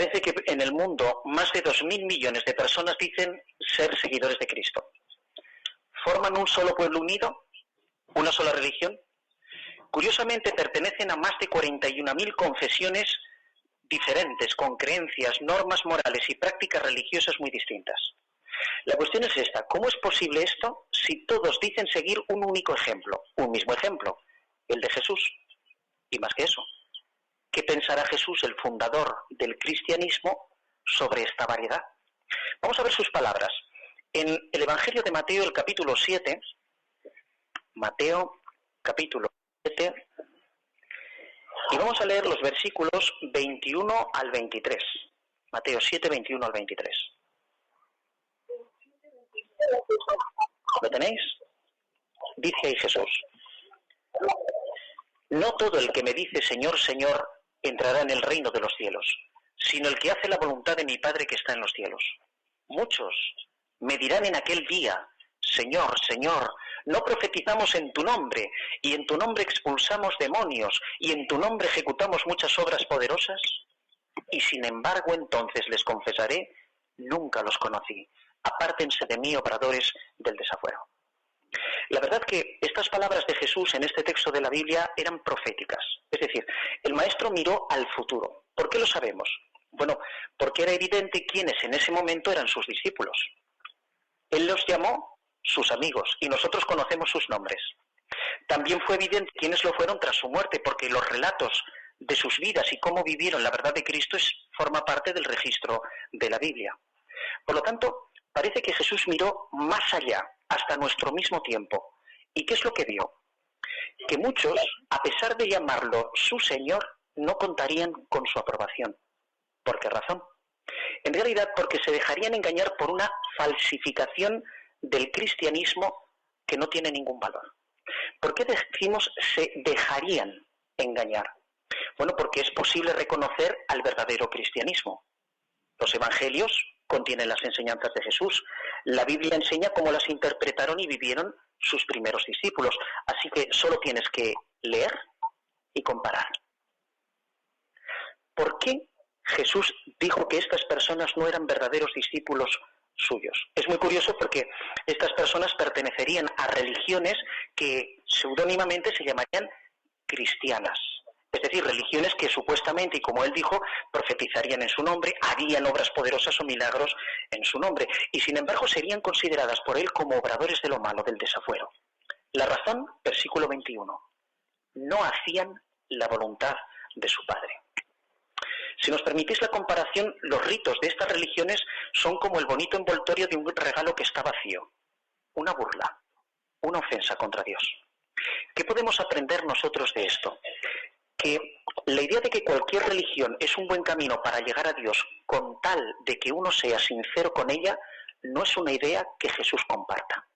Parece que en el mundo más de 2.000 millones de personas dicen ser seguidores de Cristo. ¿Forman un solo pueblo unido? ¿Una sola religión? Curiosamente pertenecen a más de 41.000 confesiones diferentes, con creencias, normas morales y prácticas religiosas muy distintas. La cuestión es esta: ¿cómo es posible esto si todos dicen seguir un único ejemplo, un mismo ejemplo, el de Jesús? Y más que eso, ¿qué pensará Jesús, el fundador del cristianismo, sobre esta variedad? Vamos a ver sus palabras. En el Evangelio de Mateo, el capítulo 7, Mateo, capítulo 7, y vamos a leer los versículos 21 al 23. Mateo 7, 21 al 23. ¿Lo tenéis? Dice ahí Jesús: no todo el que me dice Señor, Señor, entrará en el reino de los cielos, sino el que hace la voluntad de mi Padre que está en los cielos. Muchos me dirán en aquel día: Señor, Señor, ¿no profetizamos en tu nombre, y en tu nombre expulsamos demonios, y en tu nombre ejecutamos muchas obras poderosas? Y sin embargo entonces les confesaré: nunca los conocí. Apártense de mí, obradores del desafuero. La verdad que estas palabras de Jesús en este texto de la Biblia eran proféticas. Es decir, el maestro miró al futuro. ¿Por qué lo sabemos? Bueno, porque era evidente quiénes en ese momento eran sus discípulos. Él los llamó sus amigos y nosotros conocemos sus nombres. También fue evidente quiénes lo fueron tras su muerte, porque los relatos de sus vidas y cómo vivieron la verdad de Cristo forma parte del registro de la Biblia. Por lo tanto, parece que Jesús miró más allá, hasta nuestro mismo tiempo. ¿Y qué es lo que vio? Que muchos, a pesar de llamarlo su Señor, no contarían con su aprobación. ¿Por qué razón? En realidad, porque se dejarían engañar por una falsificación del cristianismo que no tiene ningún valor. ¿Por qué decimos se dejarían engañar? Bueno, porque es posible reconocer al verdadero cristianismo. Los evangelios contienen las enseñanzas de Jesús. La Biblia enseña cómo las interpretaron y vivieron sus primeros discípulos. Así que solo tienes que leer y comparar. ¿Por qué Jesús dijo que estas personas no eran verdaderos discípulos suyos? Es muy curioso porque estas personas pertenecerían a religiones que seudónimamente se llamarían cristianas. Es decir, religiones que supuestamente, y como él dijo, profetizarían en su nombre, harían obras poderosas o milagros en su nombre, y sin embargo serían consideradas por él como obradores de lo malo, del desafuero. La razón, versículo 21, no hacían la voluntad de su Padre. Si nos permitís la comparación, los ritos de estas religiones son como el bonito envoltorio de un regalo que está vacío, una burla, una ofensa contra Dios. ¿Qué podemos aprender nosotros de esto? Que la idea de que cualquier religión es un buen camino para llegar a Dios con tal de que uno sea sincero con ella, no es una idea que Jesús comparta.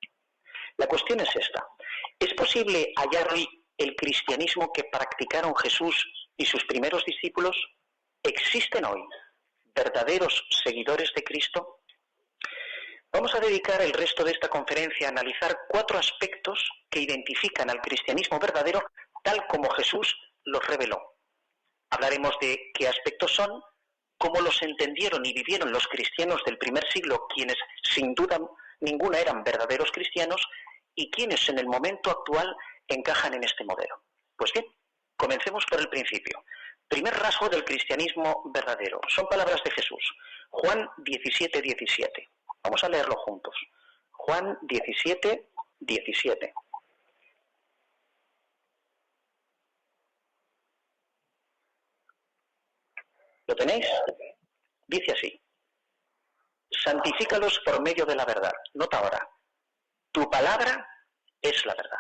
La cuestión es esta: ¿es posible hallar hoy el cristianismo que practicaron Jesús y sus primeros discípulos? ¿Existen hoy verdaderos seguidores de Cristo? Vamos a dedicar el resto de esta conferencia a analizar 4 aspectos que identifican al cristianismo verdadero tal como Jesús los reveló. Hablaremos de qué aspectos son, cómo los entendieron y vivieron los cristianos del primer siglo, quienes sin duda ninguna eran verdaderos cristianos, y quienes en el momento actual encajan en este modelo. Pues bien, comencemos por el principio. Primer rasgo del cristianismo verdadero. Son palabras de Jesús. Juan 17, 17. Vamos a leerlo juntos. Juan 17, 17. ¿Lo tenéis? Dice así: santifícalos por medio de la verdad. Nota ahora, tu palabra es la verdad.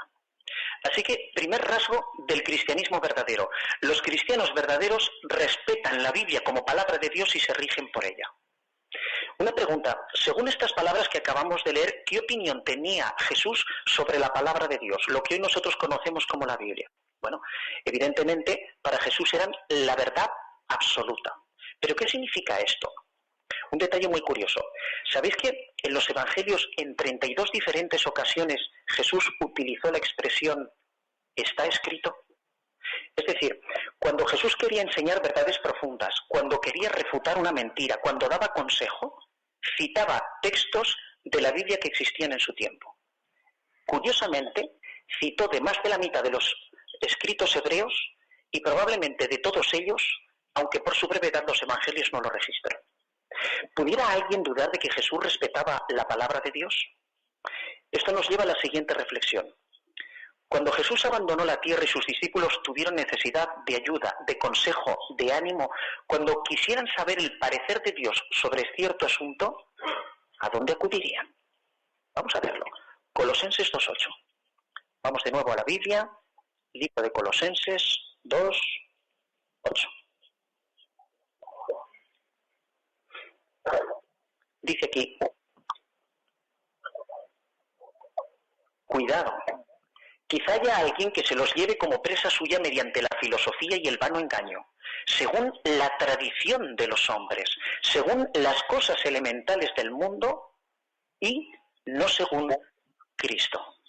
Así que, primer rasgo del cristianismo verdadero: los cristianos verdaderos respetan la Biblia como palabra de Dios y se rigen por ella. Una pregunta: según estas palabras que acabamos de leer, ¿qué opinión tenía Jesús sobre la palabra de Dios, lo que hoy nosotros conocemos como la Biblia? Bueno, evidentemente para Jesús eran la verdad absoluta. ¿Pero qué significa esto? Un detalle muy curioso. ¿Sabéis que en los evangelios en 32 diferentes ocasiones Jesús utilizó la expresión «está escrito»? Es decir, cuando Jesús quería enseñar verdades profundas, cuando quería refutar una mentira, cuando daba consejo, citaba textos de la Biblia que existían en su tiempo. Curiosamente, citó de más de la mitad de los escritos hebreos y probablemente de todos ellos, aunque por su brevedad los evangelios no lo registran. ¿Pudiera alguien dudar de que Jesús respetaba la palabra de Dios? Esto nos lleva a la siguiente reflexión. Cuando Jesús abandonó la tierra y sus discípulos tuvieron necesidad de ayuda, de consejo, de ánimo, cuando quisieran saber el parecer de Dios sobre cierto asunto, ¿a dónde acudirían? Vamos a verlo. Colosenses 2:8. Vamos de nuevo a la Biblia, libro de Colosenses 2:8. Dice aquí, cuidado, quizá haya alguien que se los lleve como presa suya mediante la filosofía y el vano engaño, según la tradición de los hombres, según las cosas elementales del mundo y no según Cristo.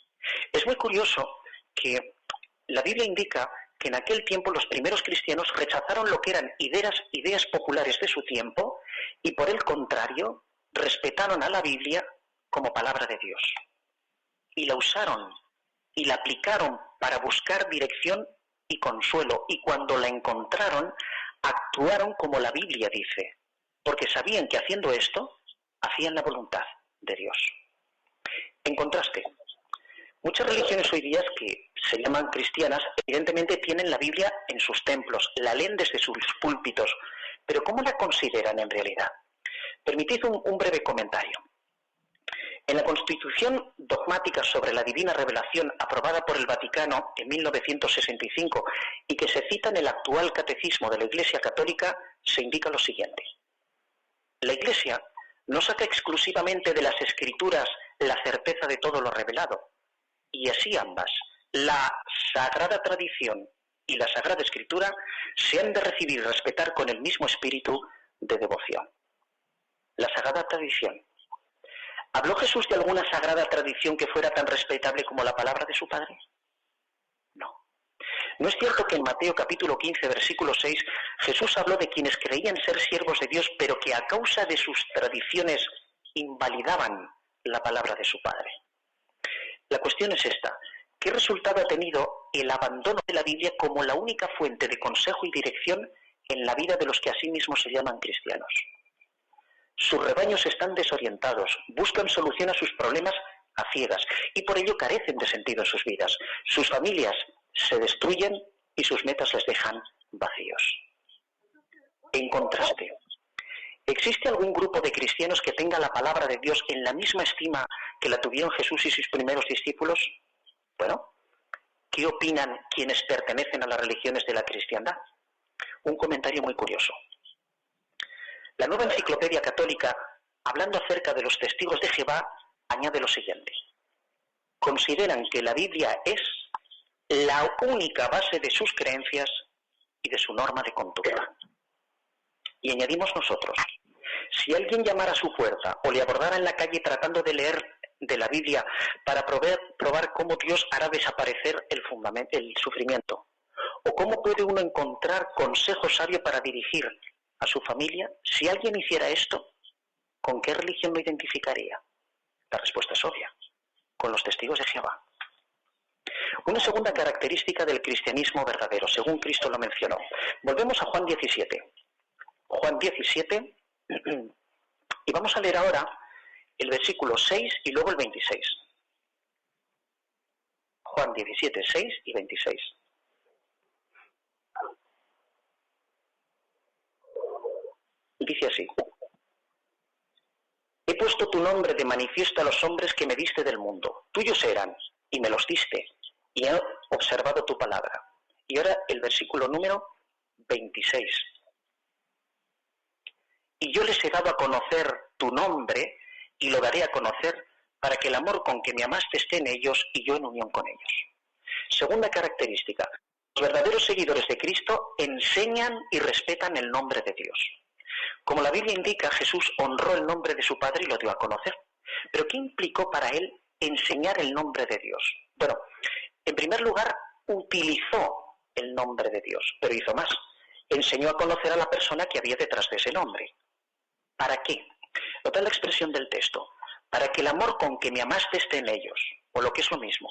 Es muy curioso que la Biblia indica que en aquel tiempo los primeros cristianos rechazaron lo que eran ideas populares de su tiempo y por el contrario respetaron a la Biblia como palabra de Dios. Y la usaron y la aplicaron para buscar dirección y consuelo. Y cuando la encontraron, actuaron como la Biblia dice, porque sabían que haciendo esto, hacían la voluntad de Dios. En contraste, muchas religiones hoy día que se llaman cristianas, evidentemente tienen la Biblia en sus templos, la leen desde sus púlpitos, pero ¿cómo la consideran en realidad? Permitid un breve comentario. En la Constitución dogmática sobre la divina revelación aprobada por el Vaticano en 1965 y que se cita en el actual catecismo de la Iglesia Católica, se indica lo siguiente. La Iglesia no saca exclusivamente de las Escrituras la certeza de todo lo revelado, y así ambas, la Sagrada Tradición y la Sagrada Escritura, se han de recibir y respetar con el mismo espíritu de devoción. La Sagrada Tradición. ¿Habló Jesús de alguna sagrada tradición que fuera tan respetable como la palabra de su Padre? No. ¿No es cierto que en Mateo capítulo 15, versículo 6, Jesús habló de quienes creían ser siervos de Dios, pero que a causa de sus tradiciones invalidaban la palabra de su Padre? La cuestión es esta. ¿Qué resultado ha tenido el abandono de la Biblia como la única fuente de consejo y dirección en la vida de los que a sí mismos se llaman cristianos? Sus rebaños están desorientados, buscan solución a sus problemas a ciegas y por ello carecen de sentido en sus vidas. Sus familias se destruyen y sus metas les dejan vacíos. En contraste, ¿existe algún grupo de cristianos que tenga la palabra de Dios en la misma estima que la tuvieron Jesús y sus primeros discípulos? Bueno, ¿qué opinan quienes pertenecen a las religiones de la cristiandad? Un comentario muy curioso. La Nueva Enciclopedia Católica, hablando acerca de los testigos de Jehová, añade lo siguiente. Consideran que la Biblia es la única base de sus creencias y de su norma de conducta. Y añadimos nosotros, si alguien llamara a su puerta o le abordara en la calle tratando de leer de la Biblia para probar cómo Dios hará desaparecer el sufrimiento, o cómo puede uno encontrar consejo sabio para dirigir a su familia, si alguien hiciera esto, ¿con qué religión lo identificaría? La respuesta es obvia, con los testigos de Jehová. Una segunda característica del cristianismo verdadero, según Cristo lo mencionó. Volvemos a Juan 17. Juan 17, y vamos a leer ahora el versículo 6 y luego el 26. Juan 17, 6 y 26. Dice así: he puesto tu nombre de manifiesto a los hombres que me diste del mundo. Tuyos eran, y me los diste, y he observado tu palabra. Y ahora el versículo número 26. Y yo les he dado a conocer tu nombre, y lo daré a conocer, para que el amor con que me amaste esté en ellos, y yo en unión con ellos. Segunda característica. Los verdaderos seguidores de Cristo enseñan y respetan el nombre de Dios. Como la Biblia indica, Jesús honró el nombre de su Padre y lo dio a conocer. ¿Pero qué implicó para él enseñar el nombre de Dios? Bueno, en primer lugar, utilizó el nombre de Dios, pero hizo más. Enseñó a conocer a la persona que había detrás de ese nombre. ¿Para qué? Notad la expresión del texto. Para que el amor con que me amaste esté en ellos, o lo que es lo mismo,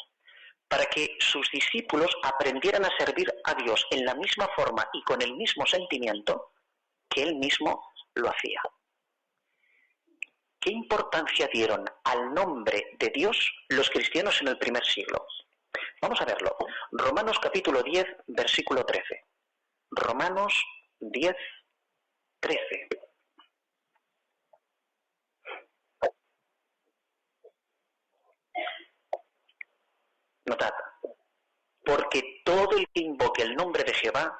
para que sus discípulos aprendieran a servir a Dios en la misma forma y con el mismo sentimiento que Él mismo lo hacía. ¿Qué importancia dieron al nombre de Dios los cristianos en el primer siglo? Vamos a verlo. Romanos capítulo 10, versículo 13. Romanos 10, 13. Notad, porque todo el que invoque el nombre de Jehová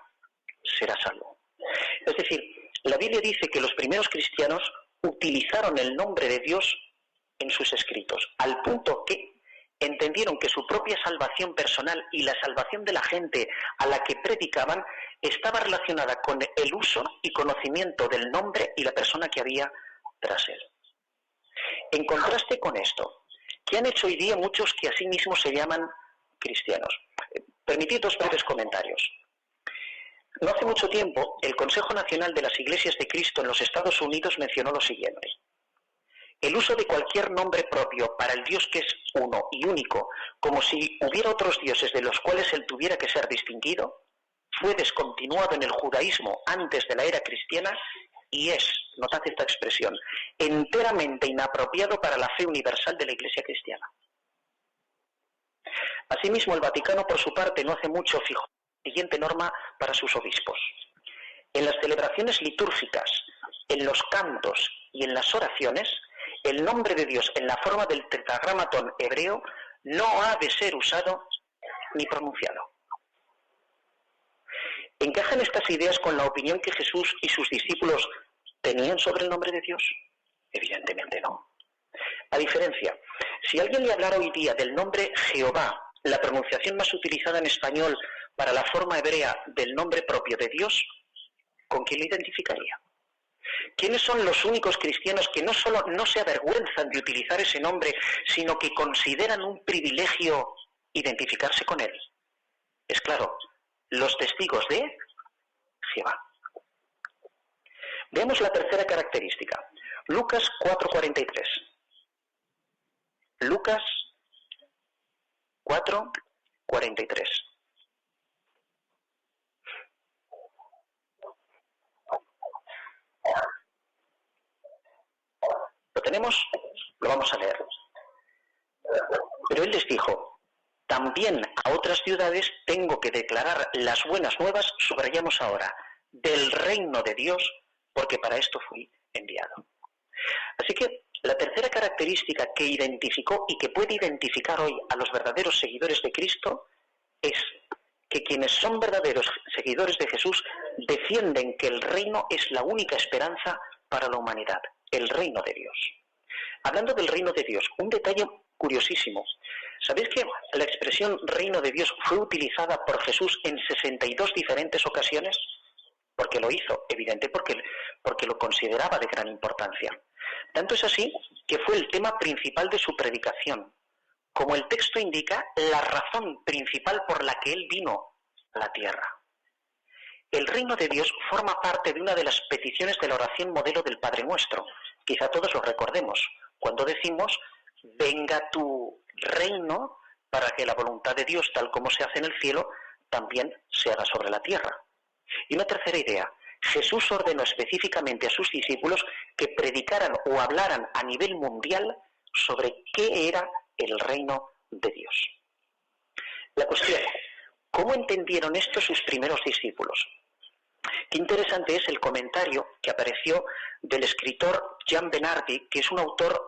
será salvo. Es decir, la Biblia dice que los primeros cristianos utilizaron el nombre de Dios en sus escritos, al punto que entendieron que su propia salvación personal y la salvación de la gente a la que predicaban estaba relacionada con el uso y conocimiento del nombre y la persona que había tras él. En contraste con esto, ¿qué han hecho hoy día muchos que a sí mismos se llaman cristianos? Permitid dos breves comentarios. No hace mucho tiempo, el Consejo Nacional de las Iglesias de Cristo en los Estados Unidos mencionó lo siguiente: el uso de cualquier nombre propio para el Dios que es uno y único, como si hubiera otros dioses de los cuales él tuviera que ser distinguido, fue descontinuado en el judaísmo antes de la era cristiana y es, notad esta expresión, enteramente inapropiado para la fe universal de la Iglesia cristiana. Asimismo, el Vaticano, por su parte, no hace mucho fijó la siguiente norma para sus obispos: en las celebraciones litúrgicas, en los cantos y en las oraciones, el nombre de Dios en la forma del tetragramatón hebreo no ha de ser usado ni pronunciado. ¿Encajan estas ideas con la opinión que Jesús y sus discípulos tenían sobre el nombre de Dios? Evidentemente no. A diferencia, si alguien le hablara hoy día del nombre Jehová, la pronunciación más utilizada en español para la forma hebrea del nombre propio de Dios, ¿con quién le identificaría? ¿Quiénes son los únicos cristianos que no solo no se avergüenzan de utilizar ese nombre, sino que consideran un privilegio identificarse con él? Es claro, los testigos de Jehová. Veamos la tercera característica. Lucas 4:43. Lucas 4:43. ¿Lo tenemos? Lo vamos a leer. Pero él les dijo: también a otras ciudades tengo que declarar las buenas nuevas, subrayamos ahora, del reino de Dios, porque para esto fui enviado. Así que la tercera característica que identificó y que puede identificar hoy a los verdaderos seguidores de Cristo es que quienes son verdaderos seguidores de Jesús defienden que el reino es la única esperanza para la humanidad, el reino de Dios. Hablando del reino de Dios, un detalle curiosísimo. ¿Sabéis que la expresión reino de Dios fue utilizada por Jesús en 62 diferentes ocasiones? Porque lo hizo, evidente, porque lo consideraba de gran importancia. Tanto es así que fue el tema principal de su predicación. Como el texto indica, la razón principal por la que él vino a la tierra. El reino de Dios forma parte de una de las peticiones de la oración modelo del Padre Nuestro. Quizá todos lo recordemos, cuando decimos: venga tu reino, para que la voluntad de Dios, tal como se hace en el cielo, también se haga sobre la tierra. Y una tercera idea: Jesús ordenó específicamente a sus discípulos que predicaran o hablaran a nivel mundial sobre qué era el reino de Dios. La cuestión: ¿cómo entendieron esto sus primeros discípulos? Qué interesante es el comentario que apareció del escritor Jean Benardi, que es un autor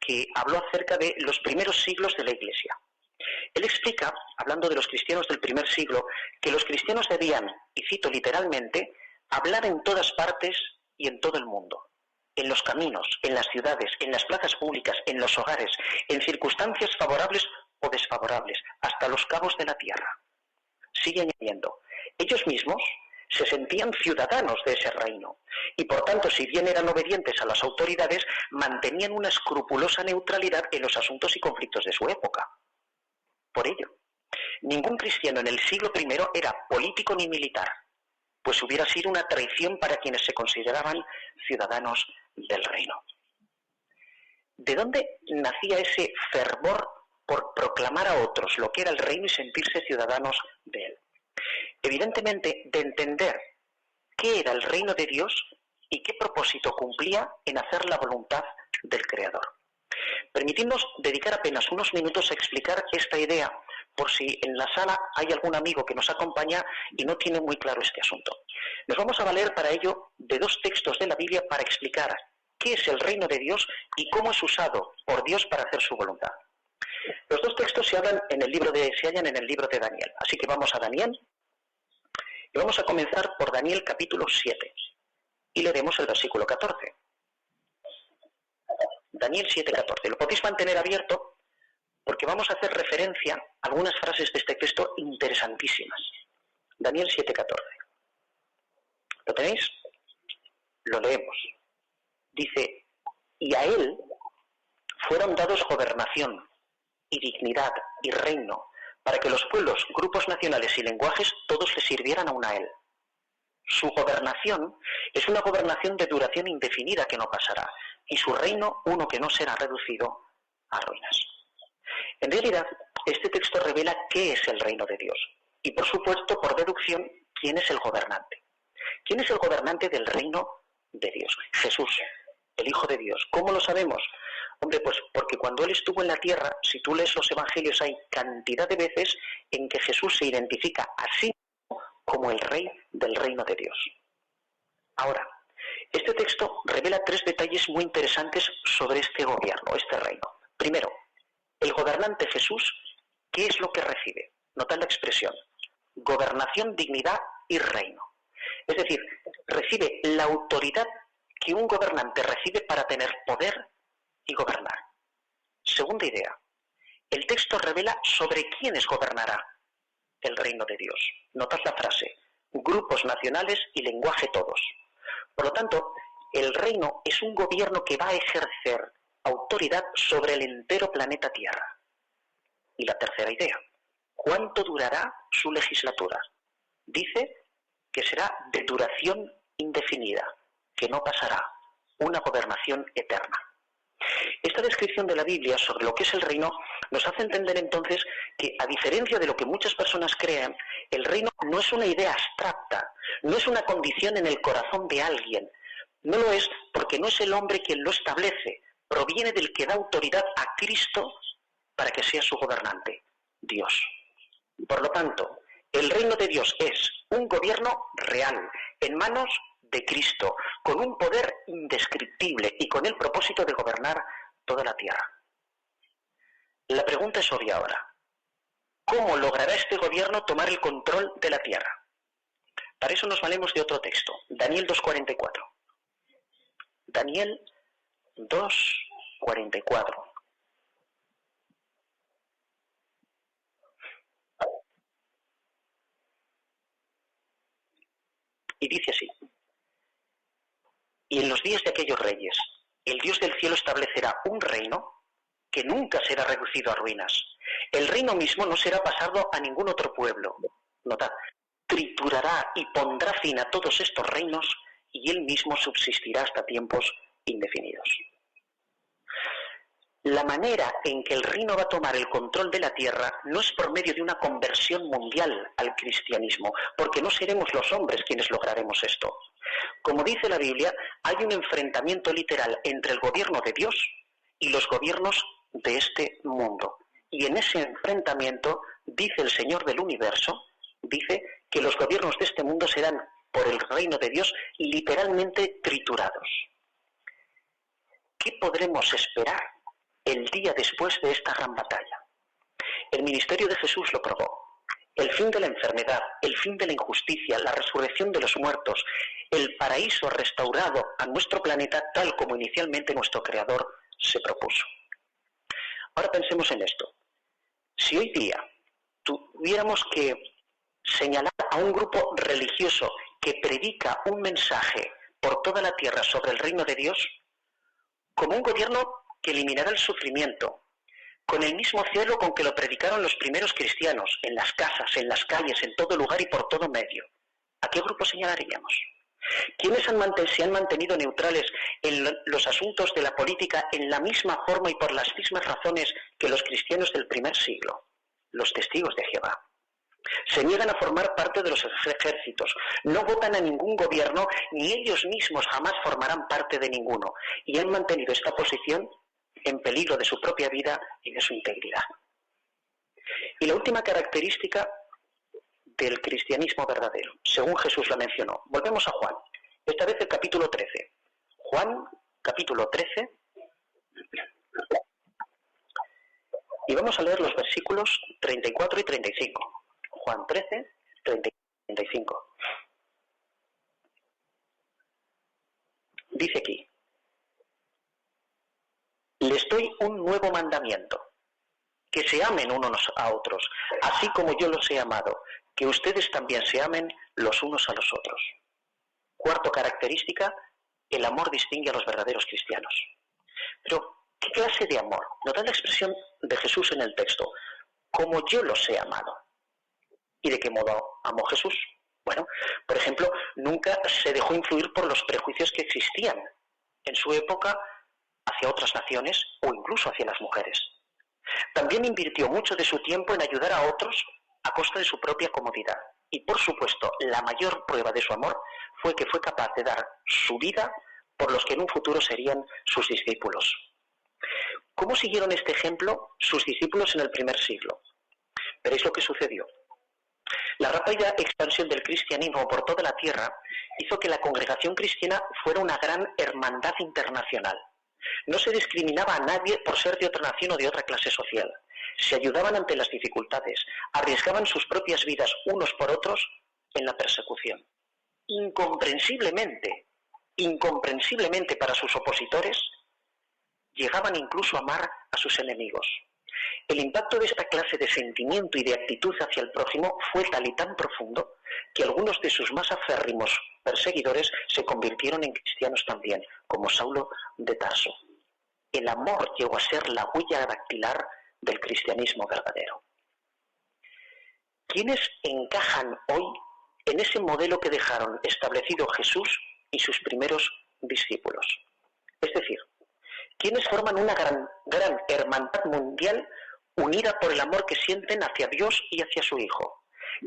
que habló acerca de los primeros siglos de la Iglesia. Él explica, hablando de los cristianos del primer siglo, que los cristianos debían, y cito literalmente, hablar en todas partes y en todo el mundo, en los caminos, en las ciudades, en las plazas públicas, en los hogares, en circunstancias favorables o desfavorables, hasta los cabos de la tierra. Sigue añadiendo: ellos mismos se sentían ciudadanos de ese reino y, por tanto, si bien eran obedientes a las autoridades, mantenían una escrupulosa neutralidad en los asuntos y conflictos de su época. Por ello, Ningún cristiano en el siglo I era político ni militar, pues hubiera sido una traición para quienes se consideraban ciudadanos del reino. ¿De dónde nacía ese fervor por proclamar a otros lo que era el reino y sentirse ciudadanos de él? Evidentemente, de entender qué era el reino de Dios y qué propósito cumplía en hacer la voluntad del Creador. Permitidnos dedicar apenas unos minutos a explicar esta idea, por si en la sala hay algún amigo que nos acompaña y no tiene muy claro este asunto. Nos vamos a valer para ello de dos textos de la Biblia para explicar qué es el reino de Dios y cómo es usado por Dios para hacer su voluntad. Los dos textos se hallan en el libro de Daniel. Así que vamos a Daniel y vamos a comenzar por Daniel capítulo 7 y leeremos el versículo 14. Daniel 7:14. Lo podéis mantener abierto porque vamos a hacer referencia a algunas frases de este texto interesantísimas. Daniel 7:14. ¿Lo tenéis? Lo leemos. Dice: y a él fueron dados gobernación y dignidad y reino, para que los pueblos, grupos nacionales y lenguajes todos le sirvieran aún a él. Su gobernación es una gobernación de duración indefinida que no pasará, y su reino uno que no será reducido a ruinas. En realidad, este texto revela qué es el reino de Dios, y por supuesto, por deducción, quién es el gobernante. ¿Quién es el gobernante del reino de Dios? Jesús, el Hijo de Dios. ¿Cómo lo sabemos? Hombre, pues porque cuando Él estuvo en la tierra, si tú lees los evangelios, hay cantidad de veces en que Jesús se identifica a sí como el rey del reino de Dios. Ahora, este texto revela tres detalles muy interesantes sobre este gobierno, este reino. Primero, el gobernante Jesús, ¿qué es lo que recibe? Notad la expresión: gobernación, dignidad y reino. Es decir, recibe la autoridad que un gobernante recibe para tener poder y gobernar. Segunda idea, el texto revela sobre quiénes gobernará el reino de Dios. Notad la frase: grupos nacionales y lenguaje todos. Por lo tanto, el reino es un gobierno que va a ejercer autoridad sobre el entero planeta Tierra. Y la tercera idea, ¿cuánto durará su legislatura? Dice que será de duración indefinida, que no pasará, una gobernación eterna. Esta descripción de la Biblia sobre lo que es el reino nos hace entender entonces que, a diferencia de lo que muchas personas creen, el reino no es una idea abstracta, no es una condición en el corazón de alguien. No lo es porque no es el hombre quien lo establece, proviene del que da autoridad a Cristo para que sea su gobernante, Dios. Por lo tanto, el reino de Dios es un gobierno real, en manos de Cristo, con un poder indescriptible y con el propósito de gobernar toda la tierra. La pregunta es obvia ahora: ¿cómo logrará este gobierno tomar el control de la tierra? Para eso nos valemos de otro texto, Daniel 2:44. Daniel 2:44. Y dice así: y en los días de aquellos reyes, el Dios del cielo establecerá un reino que nunca será reducido a ruinas. El reino mismo no será pasado a ningún otro pueblo. Notad, triturará y pondrá fin a todos estos reinos y él mismo subsistirá hasta tiempos indefinidos. La manera en que el reino va a tomar el control de la tierra no es por medio de una conversión mundial al cristianismo, porque no seremos los hombres quienes lograremos esto. Como dice la Biblia, hay un enfrentamiento literal entre el gobierno de Dios y los gobiernos de este mundo. Y en ese enfrentamiento, dice el Señor del universo, dice que los gobiernos de este mundo serán, por el reino de Dios, literalmente triturados. ¿Qué podremos esperar el día después de esta gran batalla? El ministerio de Jesús lo probó. El fin de la enfermedad, el fin de la injusticia, la resurrección de los muertos, el paraíso restaurado a nuestro planeta tal como inicialmente nuestro Creador se propuso. Ahora pensemos en esto. Si hoy día tuviéramos que señalar a un grupo religioso que predica un mensaje por toda la tierra sobre el reino de Dios, como un gobierno que eliminará el sufrimiento, con el mismo celo con que lo predicaron los primeros cristianos, en las casas, en las calles, en todo lugar y por todo medio. ¿A qué grupo señalaríamos? ¿Quiénes se han mantenido neutrales en los asuntos de la política en la misma forma y por las mismas razones que los cristianos del primer siglo? Los testigos de Jehová. Se niegan a formar parte de los ejércitos, no votan a ningún gobierno, ni ellos mismos jamás formarán parte de ninguno, y han mantenido esta posición en peligro de su propia vida y de su integridad. Y la última característica del cristianismo verdadero, según Jesús la mencionó. Volvemos a Juan, esta vez el capítulo 13. Juan, capítulo 13, y vamos a leer los versículos 34 y 35. Juan 13, 30 y 35. Dice aquí: les doy un nuevo mandamiento, que se amen unos a otros, así como yo los he amado, que ustedes también se amen los unos a los otros. Cuarta característica, el amor distingue a los verdaderos cristianos. Pero, ¿qué clase de amor? Nos da la expresión de Jesús en el texto, como yo los he amado. ¿Y de qué modo amó Jesús? Bueno, por ejemplo, nunca se dejó influir por los prejuicios que existían en su época hacia otras naciones o incluso hacia las mujeres. También invirtió mucho de su tiempo en ayudar a otros a costa de su propia comodidad. Y por supuesto, la mayor prueba de su amor fue que fue capaz de dar su vida por los que en un futuro serían sus discípulos. ¿Cómo siguieron este ejemplo sus discípulos en el primer siglo? Veréis lo que sucedió. La rápida expansión del cristianismo por toda la tierra hizo que la congregación cristiana fuera una gran hermandad internacional. No se discriminaba a nadie por ser de otra nación o de otra clase social. Se ayudaban ante las dificultades, arriesgaban sus propias vidas unos por otros en la persecución. Incomprensiblemente para sus opositores, llegaban incluso a amar a sus enemigos. El impacto de esta clase de sentimiento y de actitud hacia el prójimo fue tal y tan profundo que algunos de sus más aférrimos perseguidores se convirtieron en cristianos también, como Saulo de Tarso. El amor llegó a ser la huella dactilar del cristianismo verdadero. ¿Quiénes encajan hoy en ese modelo que dejaron establecido Jesús y sus primeros discípulos? Es decir, ¿quiénes forman una gran hermandad mundial unida por el amor que sienten hacia Dios y hacia su Hijo,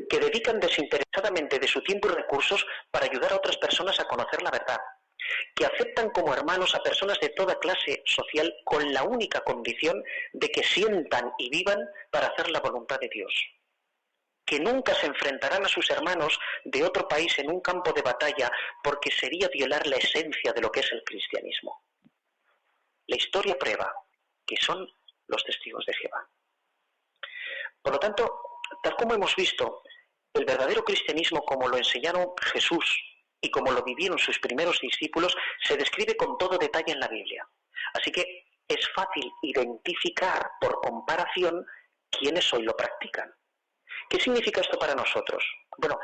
que dedican desinteresadamente de su tiempo y recursos para ayudar a otras personas a conocer la verdad, que aceptan como hermanos a personas de toda clase social con la única condición de que sientan y vivan para hacer la voluntad de Dios, que nunca se enfrentarán a sus hermanos de otro país en un campo de batalla porque sería violar la esencia de lo que es el cristianismo? La historia prueba que son los testigos de Jehová. Por lo tanto, tal como hemos visto, el verdadero cristianismo como lo enseñaron Jesús y como lo vivieron sus primeros discípulos se describe con todo detalle en la Biblia. Así que es fácil identificar por comparación quiénes hoy lo practican. ¿Qué significa esto para nosotros? Bueno,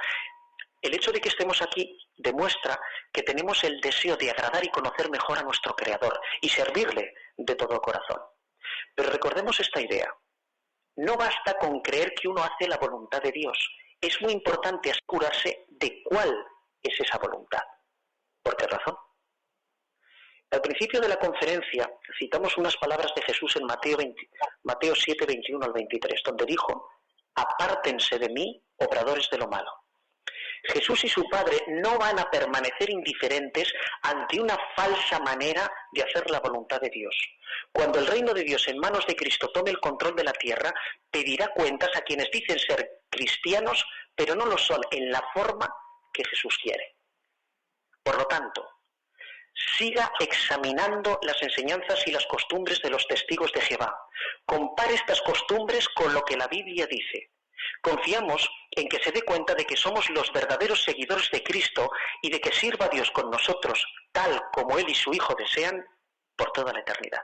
el hecho de que estemos aquí demuestra que tenemos el deseo de agradar y conocer mejor a nuestro Creador y servirle de todo corazón. Pero recordemos esta idea. No basta con creer que uno hace la voluntad de Dios. Es muy importante asegurarse de cuál es esa voluntad. ¿Por qué razón? Al principio de la conferencia citamos unas palabras de Jesús en Mateo 7, 21 al 23, donde dijo: apártense de mí, obradores de lo malo. Jesús y su Padre no van a permanecer indiferentes ante una falsa manera de hacer la voluntad de Dios. Cuando el reino de Dios en manos de Cristo tome el control de la tierra, pedirá cuentas a quienes dicen ser cristianos, pero no lo son en la forma que Jesús quiere. Por lo tanto, siga examinando las enseñanzas y las costumbres de los testigos de Jehová. Compare estas costumbres con lo que la Biblia dice. Confiamos en que se dé cuenta de que somos los verdaderos seguidores de Cristo y de que sirva a Dios con nosotros, tal como Él y su Hijo desean, por toda la eternidad.